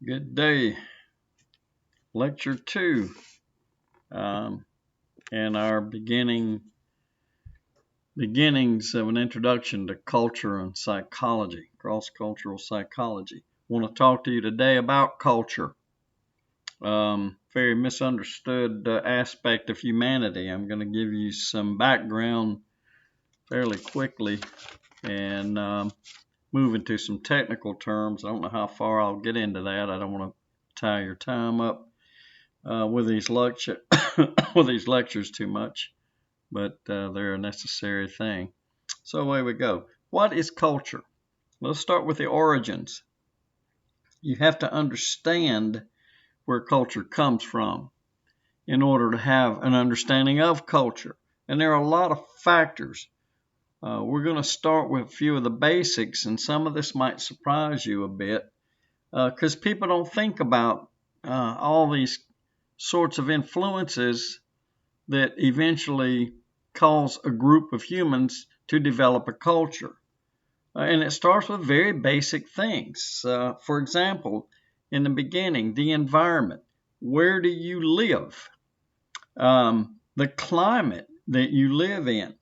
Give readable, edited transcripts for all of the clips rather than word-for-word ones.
Good day. Lecture 2 and our beginnings of an introduction to culture and psychology, cross-cultural psychology. I want to talk to you today about culture. Very misunderstood aspect of humanity. I'm going to give you some background fairly quickly and move into some technical terms. I don't know how far I'll get into that. I don't want to tie your time up with these lectures too much, but they're a necessary thing. So away we go. What is culture? Let's start with the origins. You have to understand where culture comes from in order to have an understanding of culture. And there are a lot of factors. We're going to start with a few of the basics, and some of this might surprise you a bit because people don't think about all these sorts of influences that eventually cause a group of humans to develop a culture. And it starts with very basic things. For example, in the beginning, the environment. Where do you live? The climate that you live in.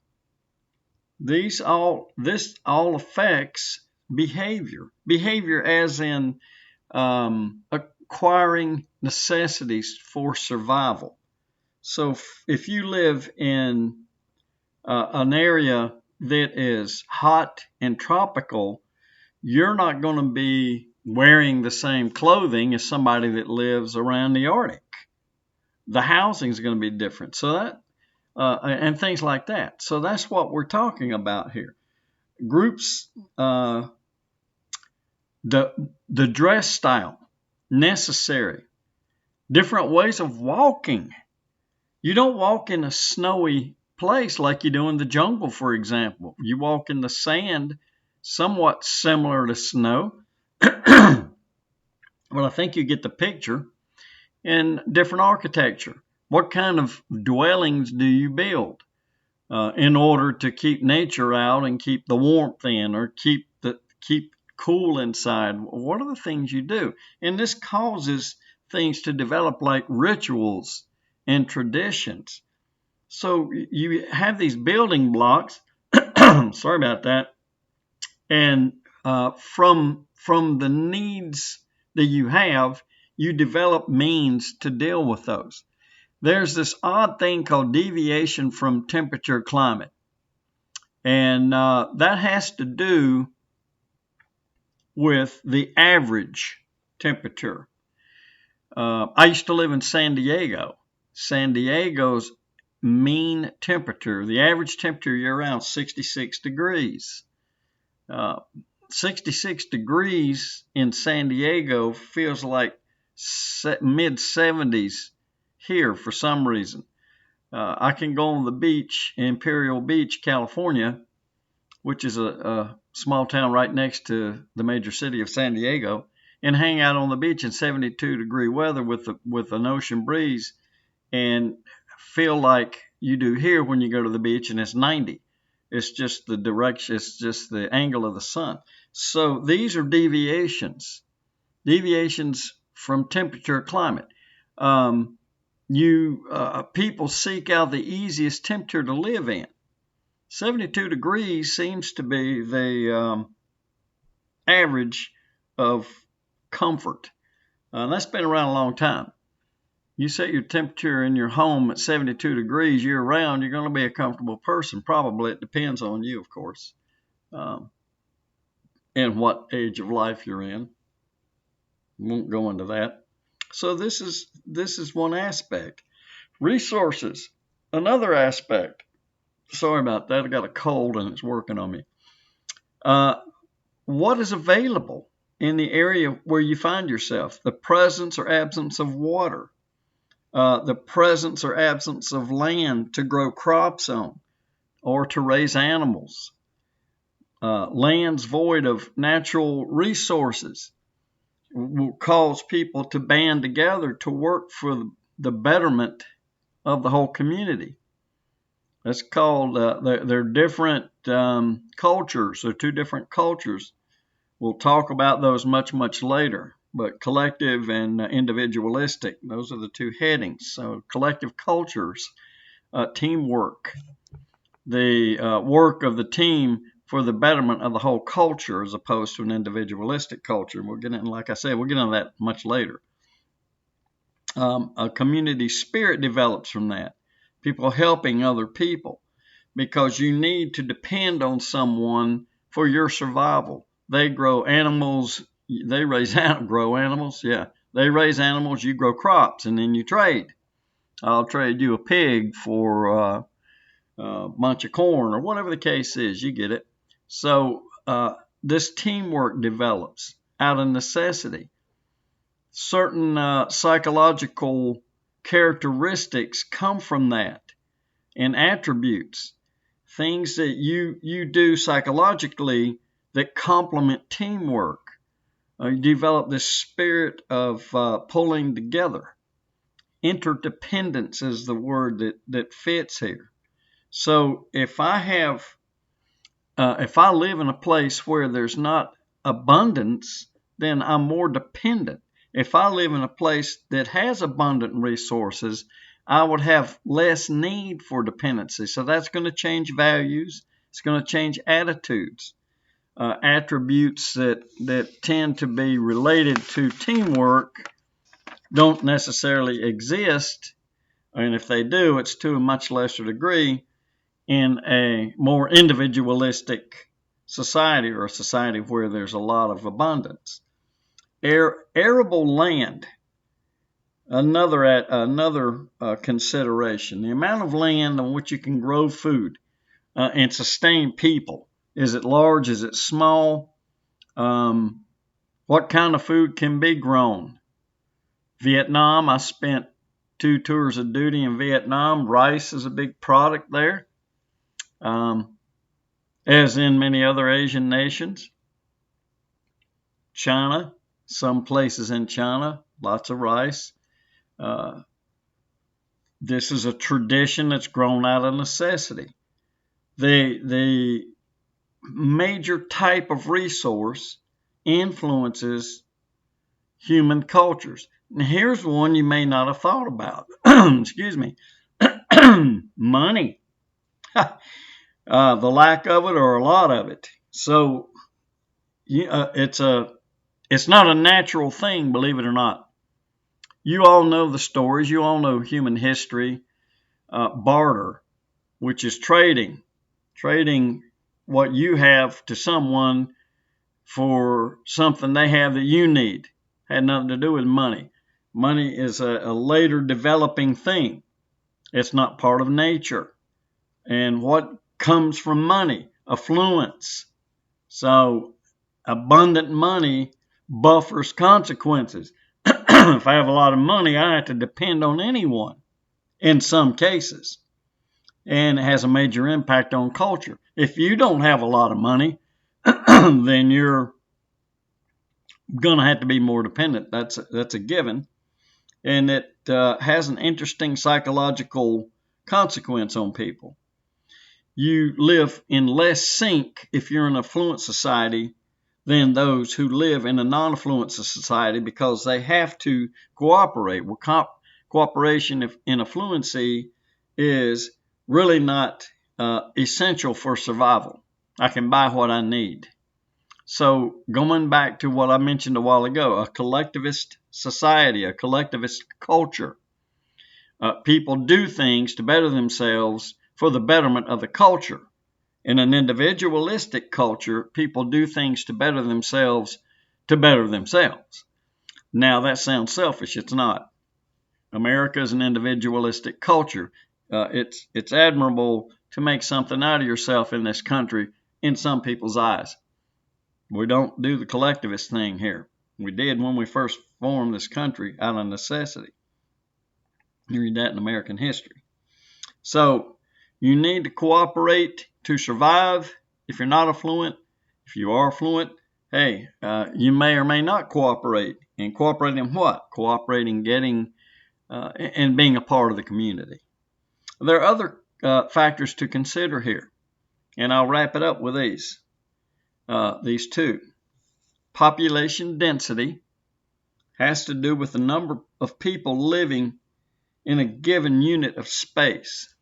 This all affects behavior. Behavior as in acquiring necessities for survival. So if you live in an area that is hot and tropical, you're not going to be wearing the same clothing as somebody that lives around the Arctic. The housing is going to be different. So that and things like that. So that's what we're talking about here. Groups, the dress style necessary, different ways of walking. You don't walk in a snowy place like you do in the jungle, for example. You walk in the sand, somewhat similar to snow. Well, I think you get the picture. And different architecture. What kind of dwellings do you build in order to keep nature out and keep the warmth in, or keep cool inside? What are the things you do? And this causes things to develop like rituals and traditions. So you have these building blocks. Sorry about that. And from the needs that you have, you develop means to deal with those. There's this odd thing called deviation from temperature climate. And that has to do with the average temperature. I used to live in San Diego. San Diego's mean temperature, the average temperature year-round, 66 degrees. 66 degrees in San Diego feels like mid-70s here for some reason. I can go on the beach, Imperial Beach, California, which is a small town right next to the major city of San Diego, and hang out on the beach in 72-degree weather with an ocean breeze and feel like you do here when you go to the beach and it's 90. It's just the direction, it's just the angle of the sun. So these are deviations from temperature climate. People seek out the easiest temperature to live in. 72 degrees seems to be the average of comfort. That's been around a long time. You set your temperature in your home at 72 degrees year round, you're going to be a comfortable person. Probably. It depends on you, of course, and what age of life you're in. Won't go into that. So this is one aspect. Resources, another aspect. Sorry about that. I got a cold and it's working on me. What is available in the area where you find yourself? The presence or absence of water. The presence or absence of land to grow crops on or to raise animals. Lands void of natural resources will cause people to band together to work for the betterment of the whole community. That's called, they're different cultures. They're two different cultures. We'll talk about those much, much later. but collective and individualistic. Those are the two headings. So collective cultures, teamwork, the work of the team for the betterment of the whole culture as opposed to an individualistic culture. And we'll get into, like I said, we'll get into that much later. A community spirit develops from that. People helping other people, because you need to depend on someone for your survival. They grow animals. They grow animals. Yeah, they raise animals. You grow crops, and then you trade. I'll trade you a pig for a bunch of corn, or whatever the case is. You get it. So this teamwork develops out of necessity. Certain psychological characteristics come from that, and attributes, things that you do psychologically that complement teamwork. You develop this spirit of pulling together. Interdependence is the word that fits here. So if I live in a place where there's not abundance, then I'm more dependent. If I live in a place that has abundant resources, I would have less need for dependency. So that's going to change values. It's going to change attitudes. Attributes that tend to be related to teamwork don't necessarily exist, and if they do, it's to a much lesser degree in a more individualistic society, or a society where there's a lot of abundance. Arable land, another consideration. The amount of land on which you can grow food and sustain people. Is it large? Is it small? What kind of food can be grown? Vietnam, I spent 2 tours of duty in Vietnam. Rice is a big product there, as in many other Asian nations. China, some places in China, lots of rice. This is a tradition that's grown out of necessity. The major type of resource influences human cultures. Now, here's one you may not have thought about. Excuse me. Money. The lack of it, or a lot of it. So it's not a natural thing, believe it or not. You all know the stories. You all know human history. Barter, which is trading what you have to someone for something they have that you need. Had nothing to do with money. Money is a later developing thing. It's not part of nature. And what comes from money? Affluence. So abundant money buffers consequences. If I have a lot of money, I have to depend on anyone in some cases. And it has a major impact on culture. If you don't have a lot of money, then you're going to have to be more dependent. That's a given. And it has an interesting psychological consequence on people. You live in less sync if you're in an affluent society than those who live in a non-affluent society, because they have to cooperate. Well, cooperation in affluency is really not essential for survival. I can buy what I need. So going back to what I mentioned a while ago, a collectivist society, a collectivist culture. People do things to better themselves for the betterment of the culture. In an individualistic culture, people do things to better themselves to better themselves. Now, that sounds selfish. It's not. America is an individualistic culture. It's admirable to make something out of yourself in this country in some people's eyes. We don't do the collectivist thing here. We did when we first formed this country out of necessity. You read that in American history. So you need to cooperate to survive. If you're not affluent, if you are affluent, hey, you may or may not cooperate. And cooperate in what? Cooperate in getting and being a part of the community. There are other factors to consider here, and I'll wrap it up with these two. Population density has to do with the number of people living in a given unit of space.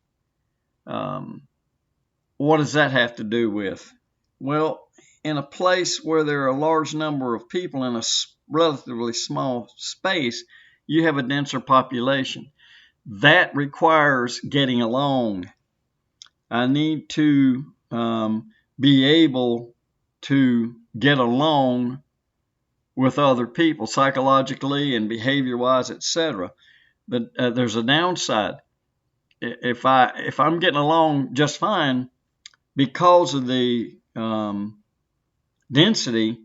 What does that have to do with? Well, in a place where there are a large number of people in a relatively small space, you have a denser population. That requires getting along. I need to be able to get along with other people psychologically and behavior-wise, etc. But there's a downside. If I'm getting along just fine, because of the density,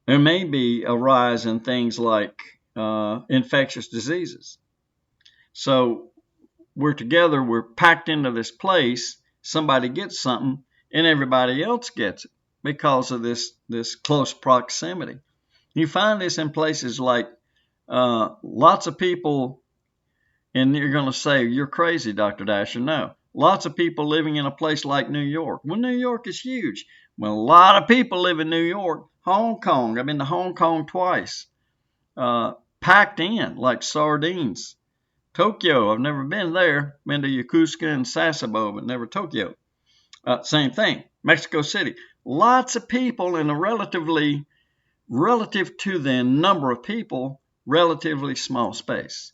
there may be a rise in things like infectious diseases. So we're together, we're packed into this place, somebody gets something, and everybody else gets it because of this close proximity. You find this in places like lots of people, and you're going to say, you're crazy, Dr. Dasher. No. Lots of people living in a place like New York. Well, New York is huge. Well, a lot of people live in New York. Hong Kong, I've been to Hong Kong twice. Packed in like sardines. Tokyo, I've never been there. Been to Yokosuka and Sasebo, but never Tokyo. Same thing. Mexico City. Lots of people in a relative to the number of people, relatively small space.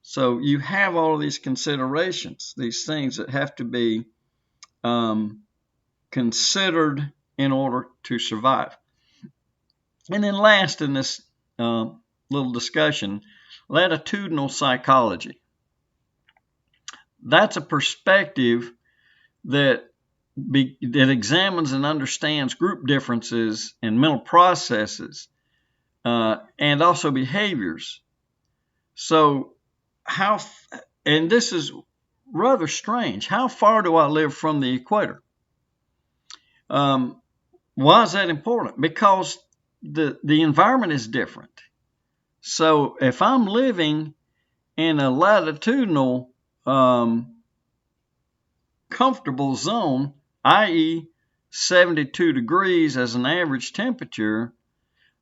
So you have all of these considerations, these things that have to be considered in order to survive. And then last in this little discussion, latitudinal psychology. That's a perspective that examines and understands group differences and mental processes and also behaviors. So and this is rather strange, how far do I live from the equator? Why is that important? Because the environment is different. So if I'm living in a latitudinal comfortable zone, i.e. 72 degrees as an average temperature,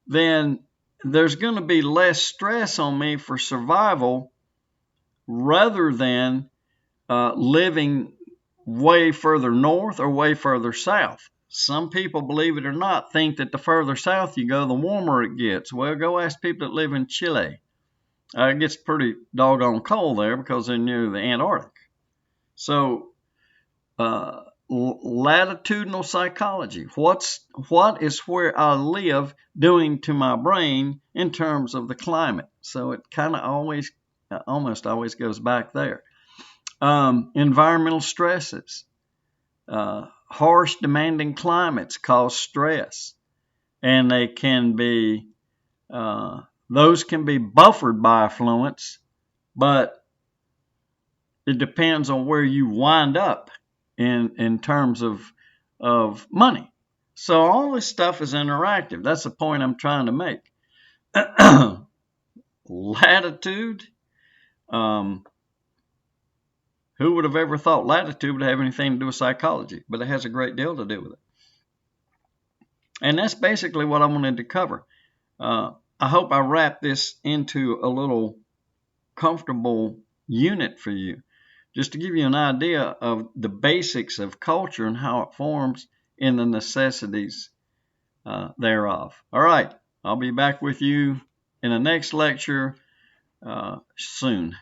then there's going to be less stress on me for survival rather than living way further north or way further south. Some people, believe it or not, think that the further south you go, the warmer it gets. Well, go ask people that live in Chile. It gets pretty doggone cold there because they're near the Antarctic. So latitudinal psychology. What is where I live doing to my brain in terms of the climate? So it kind of almost always goes back there. Environmental stresses. Harsh, demanding climates cause stress, and they can be those can be buffered by affluence, but it depends on where you wind up in terms of money. So all this stuff is interactive. That's the point I'm trying to make. Latitude. Who would have ever thought latitude would have anything to do with psychology? But it has a great deal to do with it. And that's basically what I wanted to cover. I hope I wrap this into a little comfortable unit for you, just to give you an idea of the basics of culture and how it forms in the necessities thereof. All right, I'll be back with you in the next lecture soon.